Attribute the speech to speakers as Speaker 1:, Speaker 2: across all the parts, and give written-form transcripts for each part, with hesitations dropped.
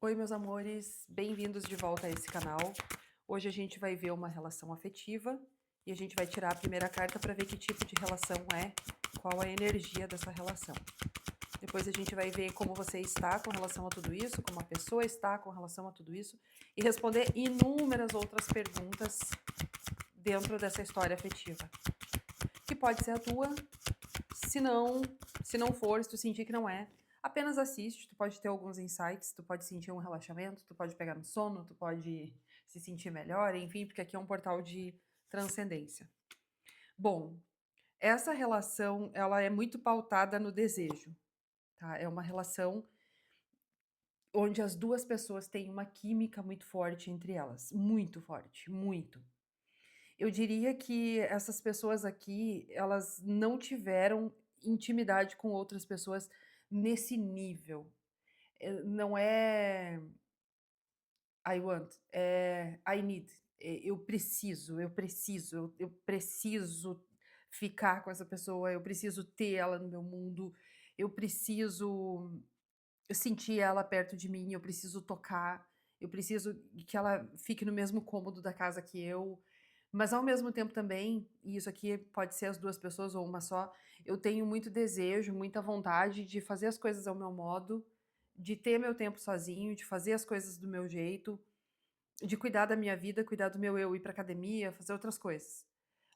Speaker 1: Oi, meus amores, bem-vindos de volta a esse canal. Hoje a gente vai ver uma relação afetiva e a gente vai tirar a primeira carta para ver que tipo de relação é, qual a energia dessa relação. Depois a gente vai ver como você está com relação a tudo isso, como a pessoa está com relação a tudo isso e responder inúmeras outras perguntas dentro dessa história afetiva. Que pode ser a tua, se não for, se tu sentir que não é, apenas assiste, tu pode ter alguns insights, tu pode sentir um relaxamento, tu pode pegar no sono, tu pode se sentir melhor, enfim, porque aqui é um portal de transcendência. Bom, essa relação, ela é muito pautada no desejo, tá? É uma relação onde as duas pessoas têm uma química muito forte entre elas, muito forte, muito. Eu diria que essas pessoas aqui, elas não tiveram intimidade com outras pessoas nesse nível. Não é I want, é I need. Eu preciso ficar com essa pessoa, eu preciso ter ela no meu mundo, eu preciso sentir ela perto de mim, eu preciso tocar, eu preciso que ela fique no mesmo cômodo da casa que eu. Mas ao mesmo tempo também, e isso aqui pode ser as duas pessoas ou uma só, eu tenho muito desejo, muita vontade de fazer as coisas ao meu modo, de ter meu tempo sozinho, de fazer as coisas do meu jeito, de cuidar da minha vida, cuidar do meu eu, ir pra academia, fazer outras coisas.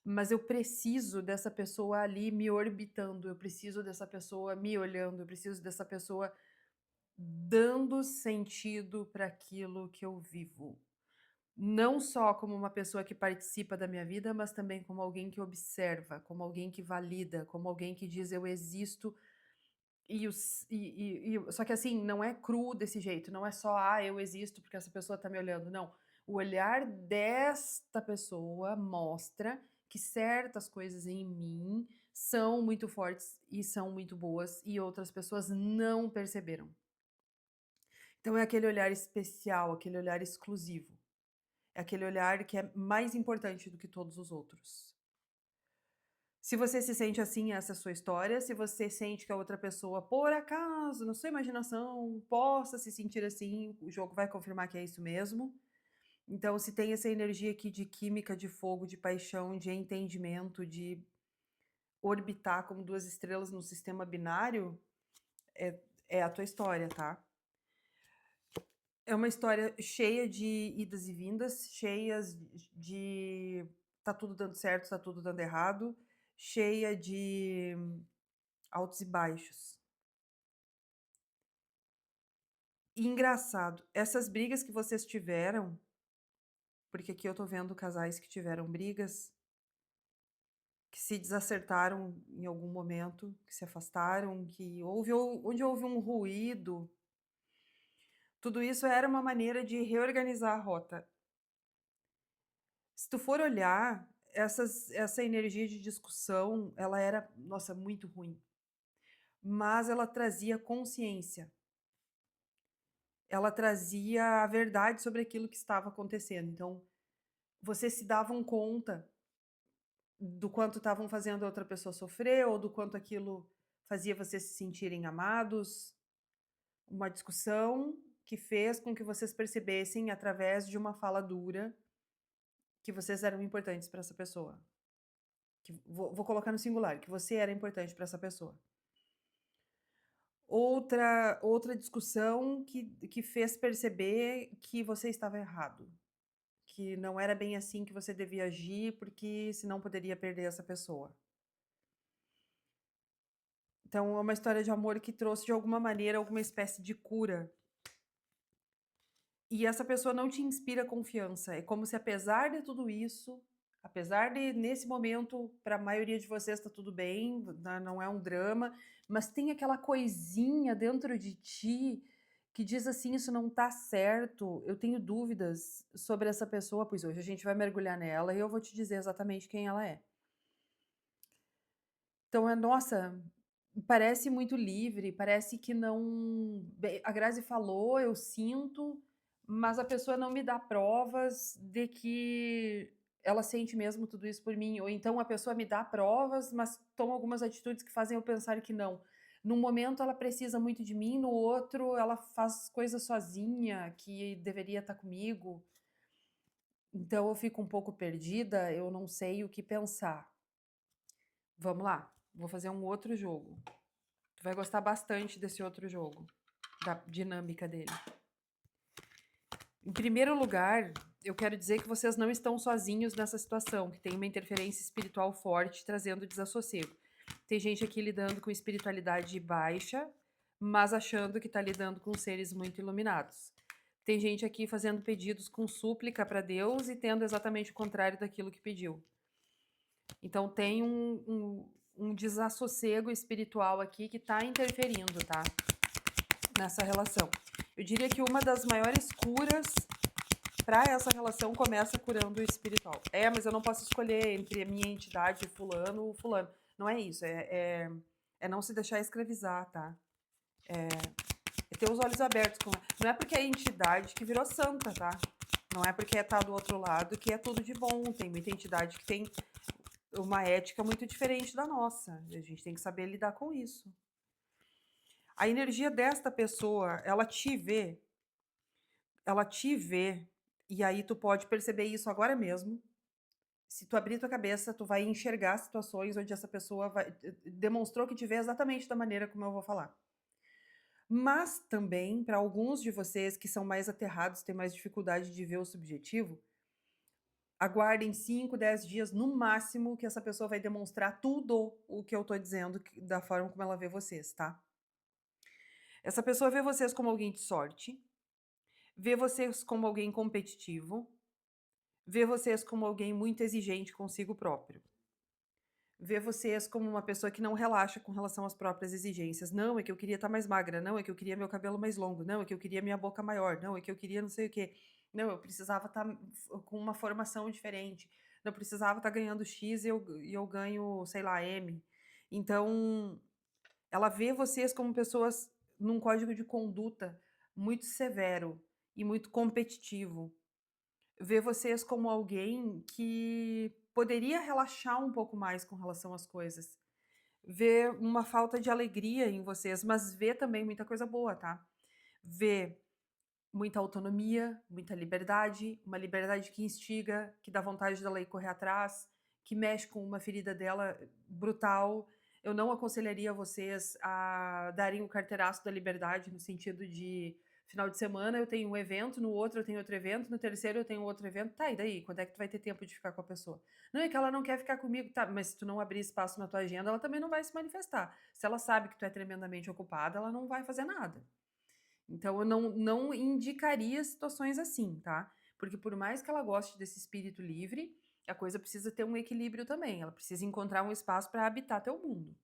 Speaker 1: Mas eu preciso dessa pessoa ali me orbitando, eu preciso dessa pessoa me olhando, eu preciso dessa pessoa dando sentido para aquilo que eu vivo. Não só como uma pessoa que participa da minha vida, mas também como alguém que observa, como alguém que valida, como alguém que diz eu existo só que assim, não é cru desse jeito, não é só: "Ah, eu existo porque essa pessoa tá me olhando", não. O olhar desta pessoa mostra que certas coisas em mim são muito fortes e são muito boas e outras pessoas não perceberam. Então é aquele olhar especial, aquele olhar exclusivo. É aquele olhar que é mais importante do que todos os outros. Se você se sente assim, essa é a sua história. Se você sente que a outra pessoa, por acaso, na sua imaginação, possa se sentir assim, o jogo vai confirmar que é isso mesmo. Então, se tem essa energia aqui de química, de fogo, de paixão, de entendimento, de orbitar como duas estrelas no sistema binário, é a tua história, tá? É uma história cheia de idas e vindas, cheias de tá tudo dando certo, tá tudo dando errado, cheia de altos e baixos. E engraçado, essas brigas que vocês tiveram, porque aqui eu tô vendo casais que tiveram brigas, que se desacertaram em algum momento, que se afastaram, que onde houve um ruído, tudo isso era uma maneira de reorganizar a rota. Se tu for olhar, essa energia de discussão, ela era, nossa, muito ruim, mas ela trazia consciência, ela trazia a verdade sobre aquilo que estava acontecendo. Então, vocês se davam conta do quanto estavam fazendo a outra pessoa sofrer ou do quanto aquilo fazia vocês se sentirem amados. Uma discussão que fez com que vocês percebessem, através de uma fala dura, que vocês eram importantes para essa pessoa. Que vou colocar no singular, que você era importante para essa pessoa. Outra discussão que fez perceber que você estava errado, que não era bem assim que você devia agir, porque senão poderia perder essa pessoa. Então é uma história de amor que trouxe de alguma maneira alguma espécie de cura. E essa pessoa não te inspira confiança. É como se apesar de tudo isso, apesar de nesse momento para a maioria de vocês tá tudo bem, não é um drama, mas tem aquela coisinha dentro de ti que diz assim: "Isso não tá certo, eu tenho dúvidas sobre essa pessoa", pois hoje a gente vai mergulhar nela e eu vou te dizer exatamente quem ela é. Então nossa, parece muito livre, parece que não a Grazi falou, eu sinto, mas a pessoa não me dá provas de que ela sente mesmo tudo isso por mim, ou então a pessoa me dá provas, mas toma algumas atitudes que fazem eu pensar que não. Num momento ela precisa muito de mim, no outro ela faz coisas sozinha, que deveria estar comigo. Então eu fico um pouco perdida, eu não sei o que pensar. Vamos lá, vou fazer um outro jogo. Tu vai gostar bastante desse outro jogo, da dinâmica dele. Em primeiro lugar, eu quero dizer que vocês não estão sozinhos nessa situação, que tem uma interferência espiritual forte trazendo desassossego. Tem gente aqui lidando com espiritualidade baixa, mas achando que está lidando com seres muito iluminados. Tem gente aqui fazendo pedidos com súplica para Deus e tendo exatamente o contrário daquilo que pediu. Então tem um desassossego espiritual aqui que está interferindo, tá? Nessa relação. Eu diria que uma das maiores curas para essa relação começa curando o espiritual. Mas eu não posso escolher entre a minha entidade fulano ou fulano. Não é isso, é não se deixar escravizar, tá? É ter os olhos abertos. Não é porque é a entidade que virou santa, tá? Não é porque tá do outro lado que é tudo de bom. Tem muita entidade que tem uma ética muito diferente da nossa. A gente tem que saber lidar com isso. A energia desta pessoa, ela te vê, e aí tu pode perceber isso agora mesmo. Se tu abrir tua cabeça, tu vai enxergar situações onde essa pessoa demonstrou que te vê exatamente da maneira como eu vou falar. Mas também, para alguns de vocês que são mais aterrados, têm mais dificuldade de ver o subjetivo, aguardem 5, 10 dias no máximo que essa pessoa vai demonstrar tudo o que eu tô dizendo da forma como ela vê vocês, tá? Essa pessoa vê vocês como alguém de sorte, vê vocês como alguém competitivo, vê vocês como alguém muito exigente consigo próprio. Vê vocês como uma pessoa que não relaxa com relação às próprias exigências. Não, é que eu queria estar mais magra. Não, é que eu queria meu cabelo mais longo. Não, é que eu queria minha boca maior. Não, é que eu queria não sei o quê. Não, eu precisava estar com uma formação diferente. Não, eu precisava estar ganhando X e eu ganho, sei lá, M. Então, ela vê vocês como pessoas num código de conduta muito severo e muito competitivo. Vê vocês como alguém que poderia relaxar um pouco mais com relação às coisas. Vê uma falta de alegria em vocês, mas vê também muita coisa boa, tá? Vê muita autonomia, muita liberdade, uma liberdade que instiga, que dá vontade dela ir correr atrás, que mexe com uma ferida dela brutal. Eu não aconselharia vocês a darem o carteiraço da liberdade no sentido de final de semana eu tenho um evento, no outro eu tenho outro evento, no terceiro eu tenho outro evento. Tá, e daí? Quando é que tu vai ter tempo de ficar com a pessoa? Não, é que ela não quer ficar comigo, tá, mas se tu não abrir espaço na tua agenda, ela também não vai se manifestar. Se ela sabe que tu é tremendamente ocupada, ela não vai fazer nada. Então eu não indicaria situações assim, tá? Porque por mais que ela goste desse espírito livre, a coisa precisa ter um equilíbrio também. Ela precisa encontrar um espaço para habitar teu mundo.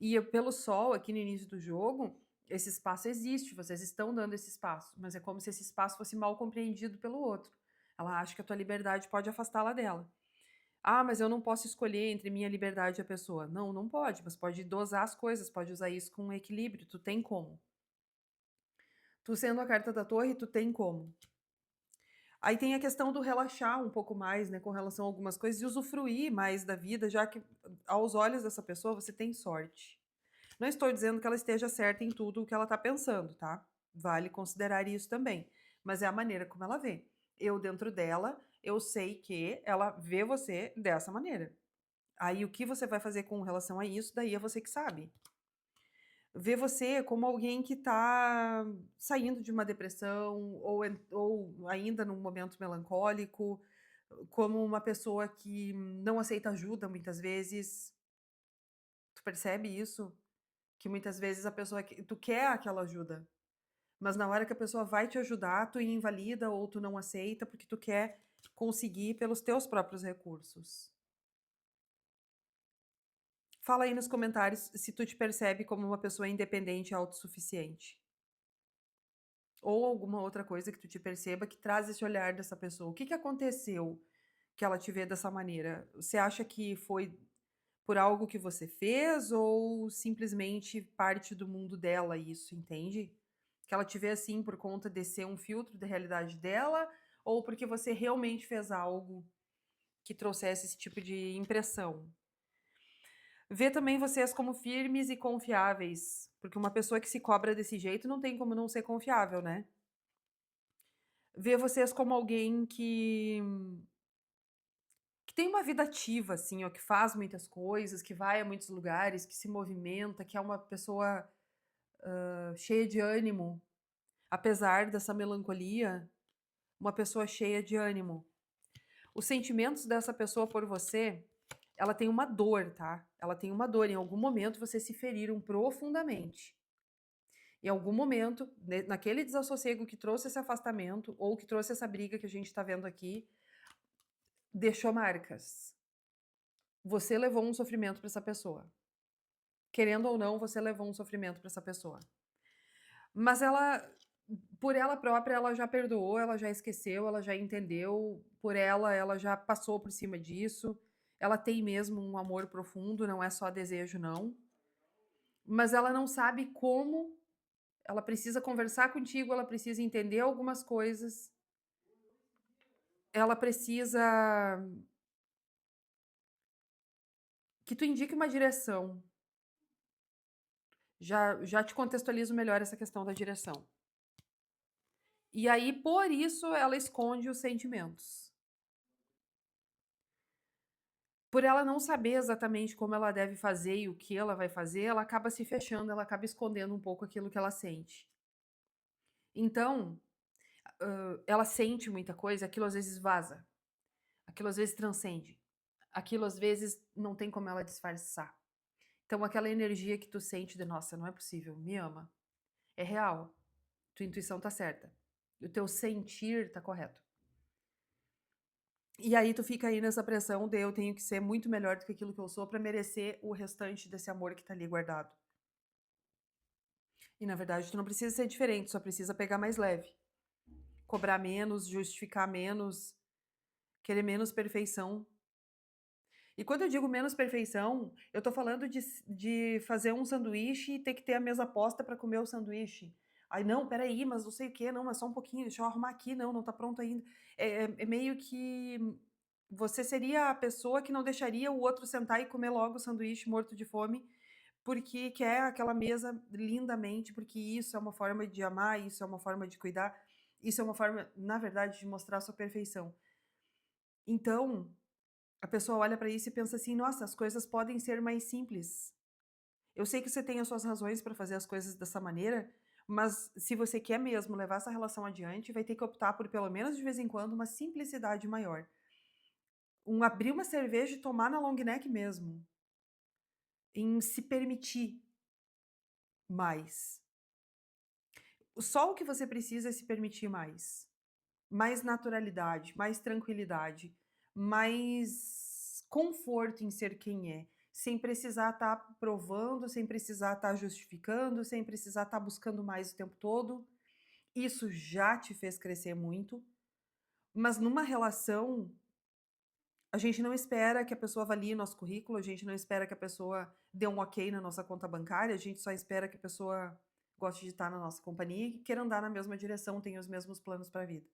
Speaker 1: E pelo sol, aqui no início do jogo, esse espaço existe, vocês estão dando esse espaço, mas é como se esse espaço fosse mal compreendido pelo outro. Ela acha que a tua liberdade pode afastá-la dela. Ah, mas eu não posso escolher entre minha liberdade e a pessoa. Não, não pode, mas pode dosar as coisas, pode usar isso com equilíbrio, tu tem como. Tu sendo a carta da torre, tu tem como. Aí tem a questão do relaxar um pouco mais, né, com relação a algumas coisas e usufruir mais da vida, já que aos olhos dessa pessoa você tem sorte. Não estou dizendo que ela esteja certa em tudo o que ela está pensando, tá? Vale considerar isso também. Mas é a maneira como ela vê. Eu, dentro dela, eu sei que ela vê você dessa maneira. Aí o que você vai fazer com relação a isso, daí é você que sabe. Vê você como alguém que está saindo de uma depressão ou ainda num momento melancólico, como uma pessoa que não aceita ajuda muitas vezes. Tu percebe isso? Que muitas vezes a pessoa que tu quer aquela ajuda, mas na hora que a pessoa vai te ajudar, tu invalida ou tu não aceita porque tu quer conseguir pelos teus próprios recursos. Fala aí nos comentários se tu te percebe como uma pessoa independente e autossuficiente. Ou alguma outra coisa que tu te perceba que traz esse olhar dessa pessoa. O que que aconteceu que ela te vê dessa maneira? Você acha que foi por algo que você fez ou simplesmente parte do mundo dela isso, entende? Que ela te vê assim por conta de ser um filtro da realidade dela ou porque você realmente fez algo que trouxesse esse tipo de impressão? Vê também vocês como firmes e confiáveis, porque uma pessoa que se cobra desse jeito não tem como não ser confiável, né. Vê vocês como alguém que tem uma vida ativa, assim, ó, que faz muitas coisas, que vai a muitos lugares, que se movimenta, que é uma pessoa, cheia de ânimo, apesar dessa melancolia, uma pessoa cheia de ânimo. Os sentimentos dessa pessoa por você, ela tem uma dor, tá? Ela tem uma dor. Em algum momento vocês se feriram profundamente. Em algum momento, naquele desassossego que trouxe esse afastamento, ou que trouxe essa briga que a gente tá vendo aqui, deixou marcas. Você levou um sofrimento para essa pessoa. Querendo ou não, você levou um sofrimento para essa pessoa. Mas ela, por ela própria, ela já perdoou, ela já esqueceu, ela já entendeu. Por ela já passou por cima disso. Ela tem mesmo um amor profundo, não é só desejo, não. Mas ela não sabe como. Ela precisa conversar contigo, ela precisa entender algumas coisas. Ela precisa que tu indique uma direção. Já te contextualizo melhor essa questão da direção. E aí, por isso, ela esconde os sentimentos. Por ela não saber exatamente como ela deve fazer e o que ela vai fazer, ela acaba se fechando, ela acaba escondendo um pouco aquilo que ela sente. Então, ela sente muita coisa, aquilo às vezes vaza, aquilo às vezes transcende, aquilo às vezes não tem como ela disfarçar. Então, aquela energia que tu sente de, nossa, não é possível, me ama, é real, tua intuição tá certa, o teu sentir tá correto. E aí tu fica aí nessa pressão de eu tenho que ser muito melhor do que aquilo que eu sou para merecer o restante desse amor que tá ali guardado. E na verdade tu não precisa ser diferente, só precisa pegar mais leve. Cobrar menos, justificar menos, querer menos perfeição. E quando eu digo menos perfeição, eu tô falando de fazer um sanduíche e ter que ter a mesa posta para comer o sanduíche. Aí, não, peraí, mas não sei o quê, não, mas só um pouquinho, deixa eu arrumar aqui, não, não tá pronto ainda. É meio que você seria a pessoa que não deixaria o outro sentar e comer logo o sanduíche morto de fome, porque quer aquela mesa lindamente, porque isso é uma forma de amar, isso é uma forma de cuidar, isso é uma forma, na verdade, de mostrar a sua perfeição. Então, a pessoa olha para isso e pensa assim: nossa, as coisas podem ser mais simples. Eu sei que você tem as suas razões para fazer as coisas dessa maneira, mas se você quer mesmo levar essa relação adiante, vai ter que optar por, pelo menos de vez em quando, uma simplicidade maior. Abrir uma cerveja e tomar na long neck mesmo. Em se permitir mais. Só o que você precisa é se permitir mais. Mais naturalidade, mais tranquilidade, mais conforto em ser quem é, sem precisar estar provando, sem precisar estar justificando, sem precisar estar buscando mais o tempo todo. Isso já te fez crescer muito, mas numa relação, a gente não espera que a pessoa avalie nosso currículo, a gente não espera que a pessoa dê um ok na nossa conta bancária, a gente só espera que a pessoa goste de estar na nossa companhia e queira andar na mesma direção, tenha os mesmos planos para a vida.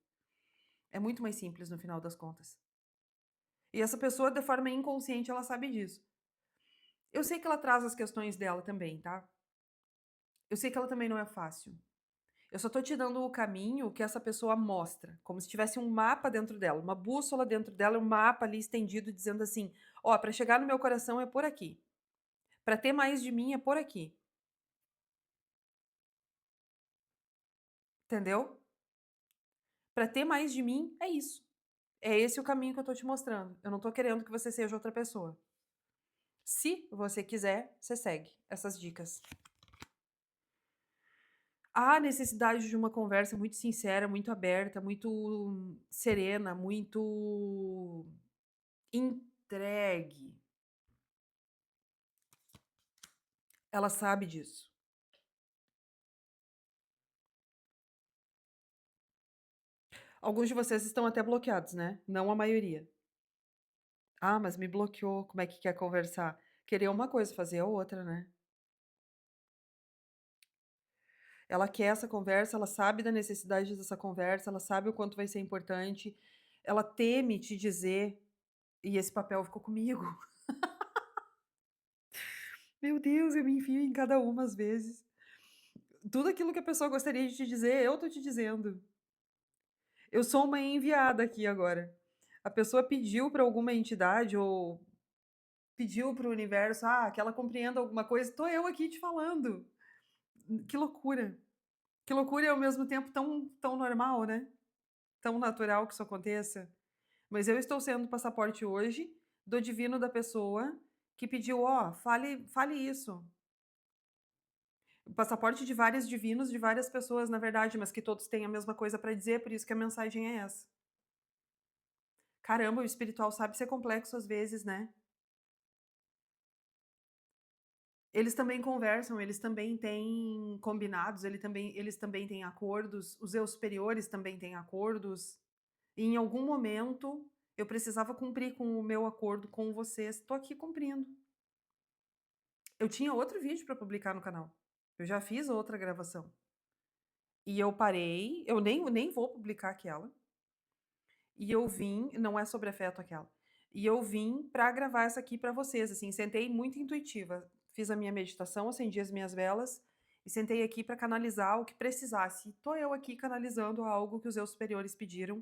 Speaker 1: É muito mais simples no final das contas. E essa pessoa, de forma inconsciente, ela sabe disso. Eu sei que ela traz as questões dela também, tá? Eu sei que ela também não é fácil. Eu só tô te dando o caminho que essa pessoa mostra, como se tivesse um mapa dentro dela, uma bússola dentro dela, um mapa ali estendido dizendo assim: ó, para chegar no meu coração é por aqui. Para ter mais de mim é por aqui. Entendeu? Para ter mais de mim é isso. É esse o caminho que eu tô te mostrando. Eu não tô querendo que você seja outra pessoa. Se você quiser, você segue essas dicas. Há necessidade de uma conversa muito sincera, muito aberta, muito serena, muito entregue. Ela sabe disso. Alguns de vocês estão até bloqueados, né? Não a maioria. Ah, mas me bloqueou. Como é que quer conversar? Querer uma coisa, fazer a outra, né? Ela quer essa conversa, ela sabe da necessidade dessa conversa, ela sabe o quanto vai ser importante. Ela teme te dizer, e esse papel ficou comigo. Meu Deus, eu me enfio em cada uma às vezes. Tudo aquilo que a pessoa gostaria de te dizer, eu tô te dizendo. Eu sou uma enviada aqui agora. A pessoa pediu para alguma entidade ou pediu para o universo, que ela compreenda alguma coisa, tô eu aqui te falando. Que loucura. Que loucura e ao mesmo tempo tão normal, né? Tão natural que isso aconteça. Mas eu estou sendo o passaporte hoje do divino da pessoa que pediu, fale isso. O passaporte de vários divinos, de várias pessoas, na verdade, mas que todos têm a mesma coisa para dizer, por isso que a mensagem é essa. Caramba, o espiritual sabe ser complexo às vezes, né? Eles também conversam, eles também têm combinados, eles também têm acordos, os eu superiores também têm acordos. E em algum momento eu precisava cumprir com o meu acordo com vocês. Estou aqui cumprindo. Eu tinha outro vídeo para publicar no canal. Eu já fiz outra gravação. E eu parei, eu nem vou publicar aquela. E eu vim, não é sobre afeto aquela. E eu vim para gravar essa aqui para vocês, assim, sentei muito intuitiva. Fiz a minha meditação, acendi as minhas velas e sentei aqui para canalizar o que precisasse. Tô eu aqui canalizando algo que os meus superiores pediram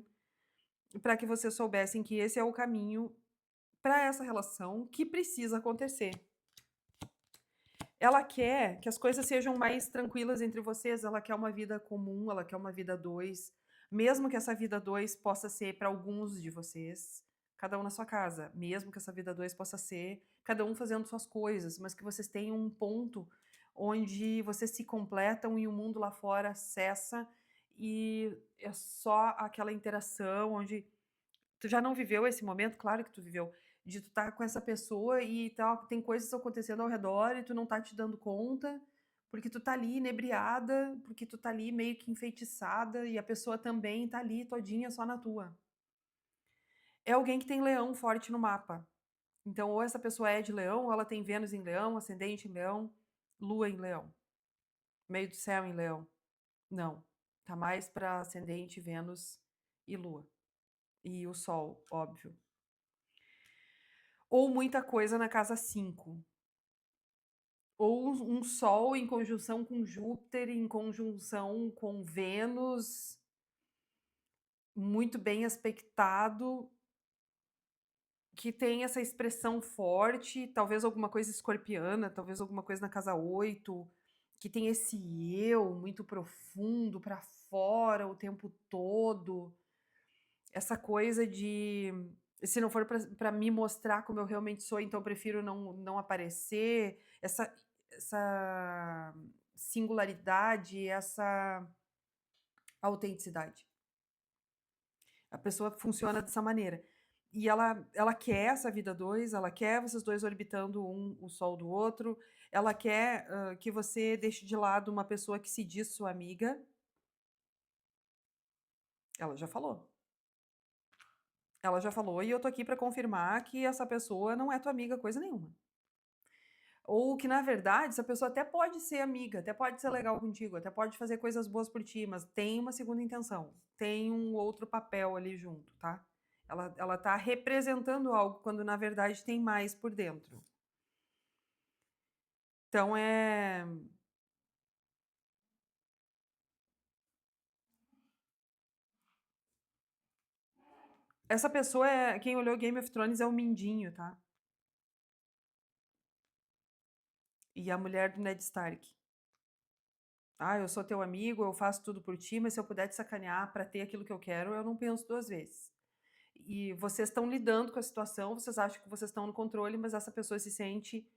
Speaker 1: para que vocês soubessem que esse é o caminho para essa relação que precisa acontecer. Ela quer que as coisas sejam mais tranquilas entre vocês, ela quer uma vida comum, ela quer uma vida dois, mesmo que essa vida dois possa ser para alguns de vocês, cada um na sua casa, mesmo que essa vida dois possa ser cada um fazendo suas coisas, mas que vocês tenham um ponto onde vocês se completam e o mundo lá fora cessa e é só aquela interação onde tu já não viveu esse momento? Claro que tu viveu. De tu estar com essa pessoa e tem coisas acontecendo ao redor e tu não tá te dando conta, porque tu tá ali inebriada, porque tu tá ali meio que enfeitiçada e a pessoa também tá ali todinha só na tua. É alguém que tem leão forte no mapa. Então, ou essa pessoa é de leão, ou ela tem Vênus em leão, ascendente em leão, lua em leão, meio do céu em leão. Não. Tá mais para ascendente, Vênus e lua. E o sol, óbvio. Ou muita coisa na casa 5. Ou um Sol em conjunção com Júpiter, em conjunção com Vênus, muito bem aspectado, que tem essa expressão forte, talvez alguma coisa escorpiana, talvez alguma coisa na casa 8, que tem esse eu muito profundo para fora o tempo todo. Essa coisa de se não for para me mostrar como eu realmente sou, então eu prefiro não aparecer. Essa singularidade, essa autenticidade. A pessoa funciona dessa maneira. E ela quer essa vida dois, ela quer vocês dois orbitando o sol do outro, ela quer que você deixe de lado uma pessoa que se diz sua amiga. Ela já falou. Ela já falou e eu tô aqui para confirmar que essa pessoa não é tua amiga coisa nenhuma. Ou que, na verdade, essa pessoa até pode ser amiga, até pode ser legal contigo, até pode fazer coisas boas por ti, mas tem uma segunda intenção, tem um outro papel ali junto, tá? Ela tá representando algo quando, na verdade, tem mais por dentro. Então, essa pessoa é... Quem olhou Game of Thrones é o Mindinho, tá? E a mulher do Ned Stark. Eu sou teu amigo, eu faço tudo por ti, mas se eu puder te sacanear para ter aquilo que eu quero, eu não penso duas vezes. E vocês estão lidando com a situação, vocês acham que vocês estão no controle, mas essa pessoa se sente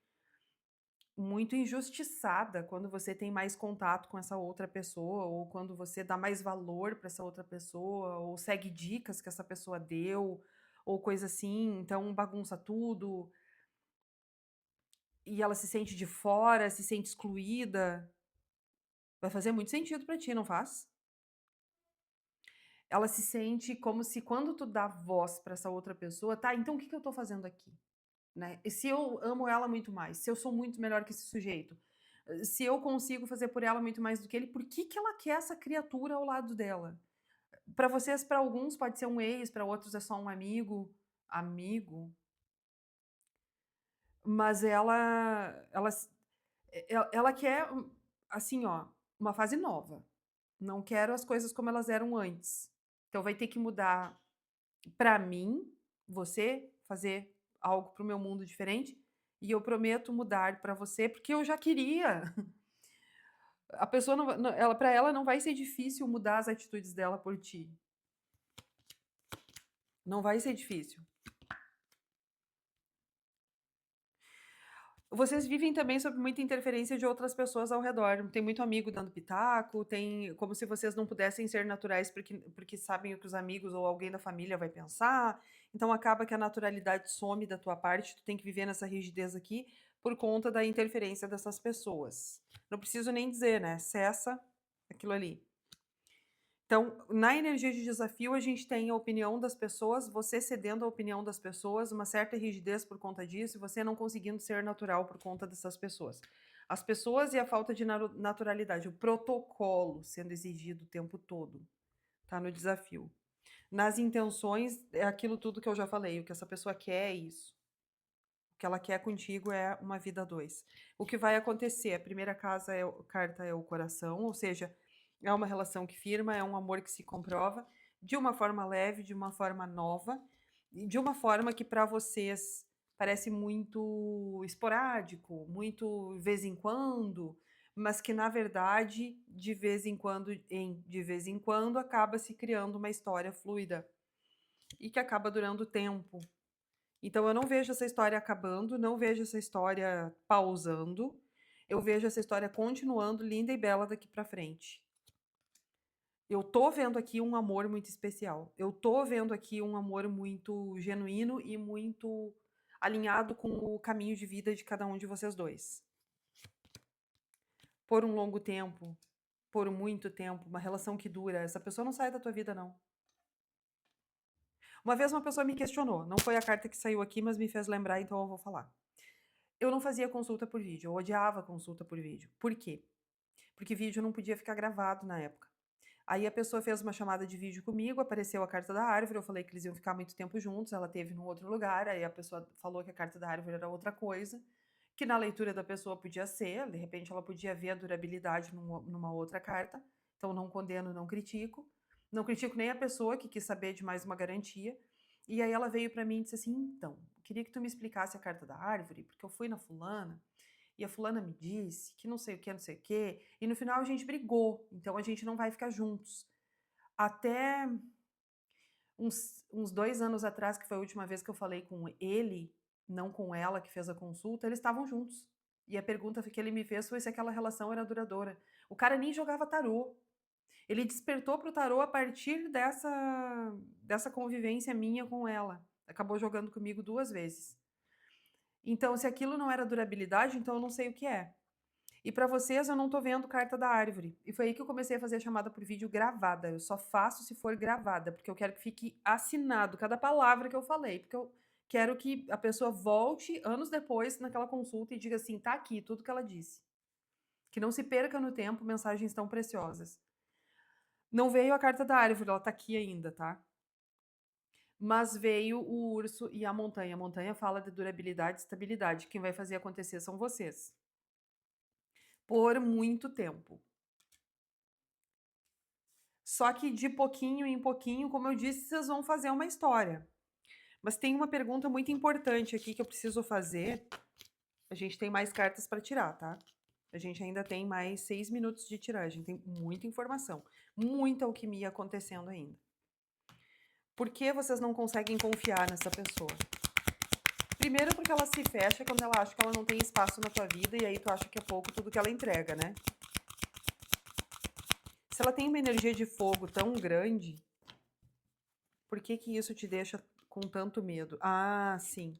Speaker 1: muito injustiçada quando você tem mais contato com essa outra pessoa, ou quando você dá mais valor para essa outra pessoa, ou segue dicas que essa pessoa deu, ou coisa assim, então bagunça tudo. E ela se sente de fora, se sente excluída. Vai fazer muito sentido para ti, não faz? Ela se sente como se quando tu dá voz para essa outra pessoa, tá, então o que que eu tô fazendo aqui? Né? E se eu amo ela muito mais, se eu sou muito melhor que esse sujeito, se eu consigo fazer por ela muito mais do que ele, por que que ela quer essa criatura ao lado dela? Para vocês, para alguns pode ser um ex, para outros é só um amigo, mas ela Ela quer, assim, ó, uma fase nova. Não quero as coisas como elas eram antes. Então vai ter que mudar pra mim, você, fazer algo para o meu mundo diferente, e eu prometo mudar pra você, porque eu já queria. A pessoa não, ela, para ela não vai ser difícil mudar as atitudes dela por ti. Não vai ser difícil. Vocês vivem também sob muita interferência de outras pessoas ao redor. Tem muito amigo dando pitaco, tem como se vocês não pudessem ser naturais porque sabem o que os amigos ou alguém da família vai pensar. Então acaba que a naturalidade some da tua parte, tu tem que viver nessa rigidez aqui por conta da interferência dessas pessoas. Não preciso nem dizer, né? Cessa aquilo ali. Então, na energia de desafio, a gente tem a opinião das pessoas, você cedendo à opinião das pessoas, uma certa rigidez por conta disso, e você não conseguindo ser natural por conta dessas pessoas. As pessoas e a falta de naturalidade, o protocolo sendo exigido o tempo todo, tá no desafio. Nas intenções, é aquilo tudo que eu já falei, o que essa pessoa quer é isso. O que ela quer contigo é uma vida a dois. O que vai acontecer? A primeira carta é o coração, ou seja, é uma relação que firma, é um amor que se comprova de uma forma leve, de uma forma nova, e de uma forma que para vocês parece muito esporádico, muito vez em quando, mas que na verdade, de vez em quando, acaba se criando uma história fluida e que acaba durando tempo. Então eu não vejo essa história acabando, não vejo essa história pausando. Eu vejo essa história continuando linda e bela daqui para frente. Eu tô vendo aqui um amor muito especial. Eu tô vendo aqui um amor muito genuíno e muito alinhado com o caminho de vida de cada um de vocês dois. Por um longo tempo, por muito tempo, uma relação que dura. Essa pessoa não sai da tua vida, não. Uma vez uma pessoa me questionou, não foi a carta que saiu aqui, mas me fez lembrar, então eu vou falar. Eu não fazia consulta por vídeo, eu odiava consulta por vídeo. Por quê? Porque vídeo não podia ficar gravado na época. Aí a pessoa fez uma chamada de vídeo comigo, apareceu a carta da árvore, eu falei que eles iam ficar muito tempo juntos, ela teve num outro lugar, aí a pessoa falou que a carta da árvore era outra coisa, que na leitura da pessoa podia ser, de repente ela podia ver a durabilidade numa outra carta, então não condeno, não critico. Não critico nem a pessoa que quis saber de mais uma garantia. E aí ela veio para mim e disse assim: então, queria que tu me explicasse a carta da árvore, porque eu fui na fulana e a fulana me disse que não sei o que, não sei o que, e no final a gente brigou, então a gente não vai ficar juntos. Até uns 2 anos atrás, que foi a última vez que eu falei com ele, não com ela que fez a consulta, eles estavam juntos. E a pergunta que ele me fez foi se aquela relação era duradoura. O cara nem jogava tarô. Ele despertou pro tarô a partir dessa convivência minha com ela. Acabou jogando comigo 2 vezes. Então, se aquilo não era durabilidade, então eu não sei o que é. E para vocês, eu não tô vendo carta da árvore. E foi aí que eu comecei a fazer a chamada por vídeo gravada. Eu só faço se for gravada, porque eu quero que fique assinado cada palavra que eu falei, porque eu quero que a pessoa volte anos depois naquela consulta e diga assim: tá aqui tudo que ela disse. Que não se perca no tempo mensagens tão preciosas. Não veio a carta da árvore, ela tá aqui ainda, tá? Mas veio o urso e a montanha. A montanha fala de durabilidade e estabilidade. Quem vai fazer acontecer são vocês. Por muito tempo. Só que de pouquinho em pouquinho, como eu disse, vocês vão fazer uma história. Mas tem uma pergunta muito importante aqui que eu preciso fazer. A gente tem mais cartas para tirar, tá? A gente ainda tem mais 6 minutos de tiragem. Tem muita informação, muita alquimia acontecendo ainda. Por que vocês não conseguem confiar nessa pessoa? Primeiro porque ela se fecha quando ela acha que ela não tem espaço na tua vida e aí tu acha que é pouco tudo que ela entrega, né? Se ela tem uma energia de fogo tão grande, por que que isso te deixa com tanto medo? Ah, sim,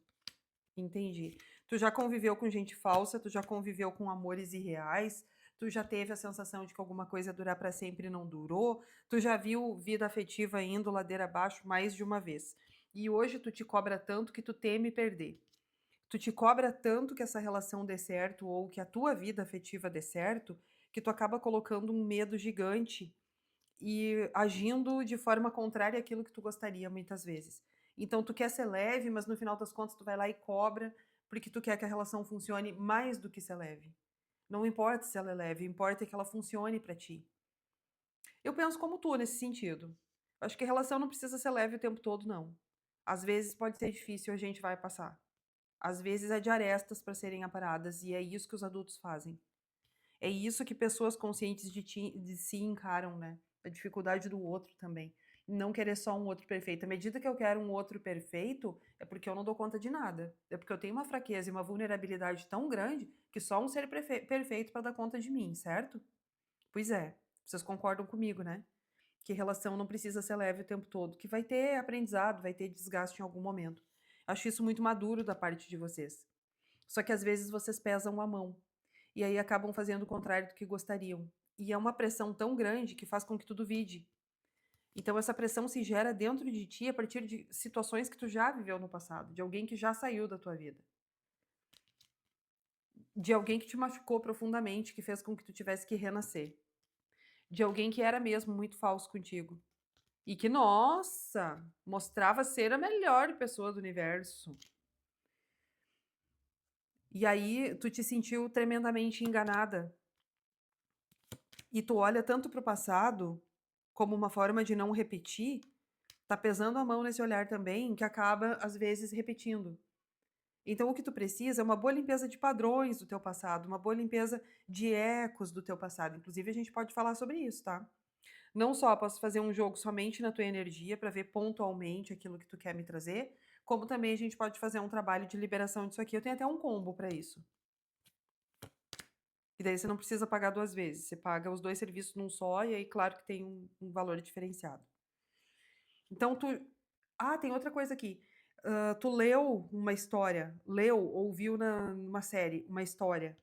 Speaker 1: entendi. Tu já conviveu com gente falsa, tu já conviveu com amores irreais, tu já teve a sensação de que alguma coisa ia durar para sempre e não durou, tu já viu vida afetiva indo ladeira abaixo mais de uma vez. E hoje tu te cobra tanto que tu teme perder. Tu te cobra tanto que essa relação dê certo ou que a tua vida afetiva dê certo, que tu acaba colocando um medo gigante e agindo de forma contrária àquilo que tu gostaria muitas vezes. Então tu quer ser leve, mas no final das contas tu vai lá e cobra, porque tu quer que a relação funcione mais do que ser leve. Não importa se ela é leve, importa que ela funcione para ti. Eu penso como tu nesse sentido. Acho que a relação não precisa ser leve o tempo todo, não. Às vezes pode ser difícil, a gente vai passar. Às vezes é de arestas para serem aparadas, e é isso que os adultos fazem. É isso que pessoas conscientes de si encaram, né? A dificuldade do outro também. Não querer só um outro perfeito. À medida que eu quero um outro perfeito, é porque eu não dou conta de nada. É porque eu tenho uma fraqueza e uma vulnerabilidade tão grande que só um ser perfeito para dar conta de mim, certo? Pois é, vocês concordam comigo, né? Que relação não precisa ser leve o tempo todo, que vai ter aprendizado, vai ter desgaste em algum momento. Acho isso muito maduro da parte de vocês. Só que às vezes vocês pesam a mão e aí acabam fazendo o contrário do que gostariam. E é uma pressão tão grande que faz com que tu duvide. Então essa pressão se gera dentro de ti a partir de situações que tu já viveu no passado, de alguém que já saiu da tua vida, de alguém que te machucou profundamente, que fez com que tu tivesse que renascer, de alguém que era mesmo muito falso contigo e que, nossa, mostrava ser a melhor pessoa do universo. E aí tu te sentiu tremendamente enganada. E tu olha tanto para o passado como uma forma de não repetir, tá pesando a mão nesse olhar também, que acaba às vezes repetindo. Então o que tu precisa é uma boa limpeza de padrões do teu passado, uma boa limpeza de ecos do teu passado. Inclusive a gente pode falar sobre isso, tá? Não só posso fazer um jogo somente na tua energia para ver pontualmente aquilo que tu quer me trazer, como também a gente pode fazer um trabalho de liberação disso aqui. Eu tenho até um combo para isso. E daí você não precisa pagar duas vezes, você paga os dois serviços num só, e aí, claro que tem um valor diferenciado. Então, tu. Ah, tem outra coisa aqui. Tu leu uma história, leu ou viu numa série uma história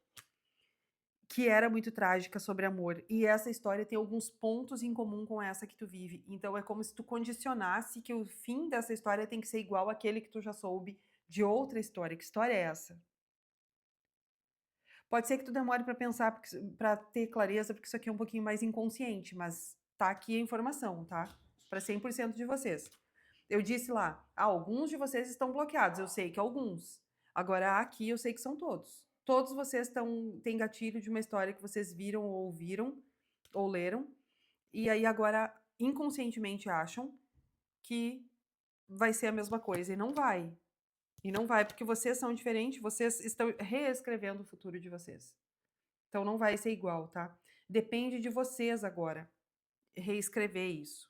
Speaker 1: que era muito trágica sobre amor. E essa história tem alguns pontos em comum com essa que tu vive. Então é como se tu condicionasse que o fim dessa história tem que ser igual àquele que tu já soube de outra história. Que história é essa? Pode ser que tu demore para pensar, para ter clareza, porque isso aqui é um pouquinho mais inconsciente, mas tá aqui a informação, tá? Para 100% de vocês. Eu disse lá, alguns de vocês estão bloqueados. Eu sei que alguns. Agora aqui eu sei que são todos. Todos vocês têm gatilho de uma história que vocês viram ou ouviram ou leram. E aí agora inconscientemente acham que vai ser a mesma coisa. E não vai. E não vai, porque vocês são diferentes, vocês estão reescrevendo o futuro de vocês. Então não vai ser igual, tá? Depende de vocês agora reescrever isso,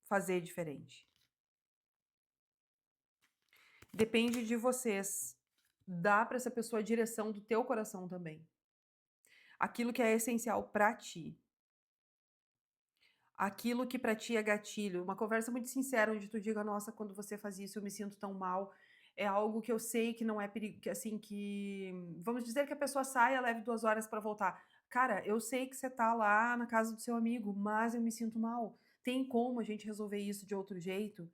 Speaker 1: fazer diferente. Depende de vocês dar para essa pessoa a direção do teu coração também. Aquilo que é essencial para ti. Aquilo que para ti é gatilho. Uma conversa muito sincera onde tu diga: "Nossa, quando você faz isso, eu me sinto tão mal". É algo que eu sei que não é perigo, que assim que vamos dizer que a pessoa saia, leve 2 horas para voltar. Cara, eu sei que você tá lá na casa do seu amigo, mas eu me sinto mal. Tem como a gente resolver isso de outro jeito?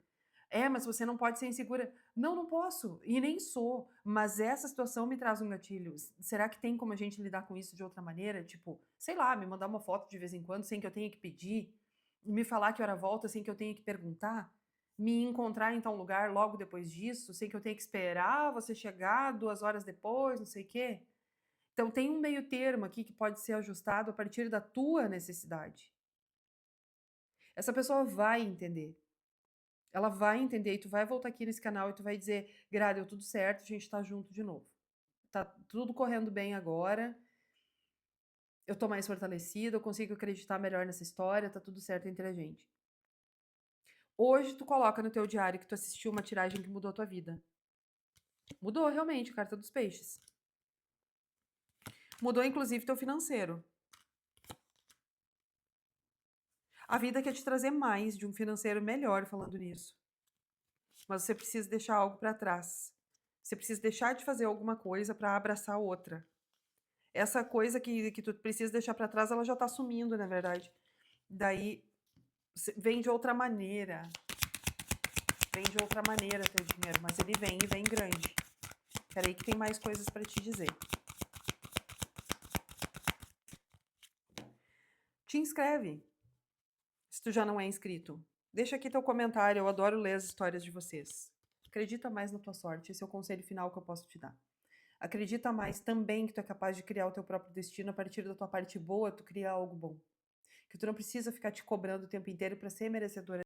Speaker 1: É, mas você não pode ser insegura. Não, não posso, e nem sou, mas essa situação me traz um gatilho. Será que tem como a gente lidar com isso de outra maneira? Tipo, sei lá, me mandar uma foto de vez em quando sem que eu tenha que pedir, me falar que hora volta sem que eu tenha que perguntar, me encontrar em tal lugar logo depois disso, sem que eu tenha que esperar você chegar 2 horas depois, não sei o quê. Então tem um meio termo aqui que pode ser ajustado a partir da tua necessidade. Essa pessoa vai entender. Ela vai entender e tu vai voltar aqui nesse canal e tu vai dizer: "Gra, deu tudo certo, a gente tá junto de novo. Tá tudo correndo bem agora, eu tô mais fortalecida, eu consigo acreditar melhor nessa história, tá tudo certo entre a gente". Hoje tu coloca no teu diário que tu assistiu uma tiragem que mudou a tua vida. Mudou realmente, carta dos peixes. Mudou inclusive teu financeiro. A vida quer te trazer mais de um financeiro melhor falando nisso. Mas você precisa deixar algo pra trás. Você precisa deixar de fazer alguma coisa pra abraçar outra. Essa coisa que tu precisa deixar pra trás, ela já tá sumindo, na verdade. Daí vem de outra maneira. Vem de outra maneira teu dinheiro, mas ele vem e vem grande. Peraí que tem mais coisas pra te dizer. Te inscreve, se tu já não é inscrito. Deixa aqui teu comentário, eu adoro ler as histórias de vocês. Acredita mais na tua sorte, esse é o conselho final que eu posso te dar. Acredita mais também que tu é capaz de criar o teu próprio destino a partir da tua parte boa, tu cria algo bom. Que tu não precisa ficar te cobrando o tempo inteiro para ser merecedora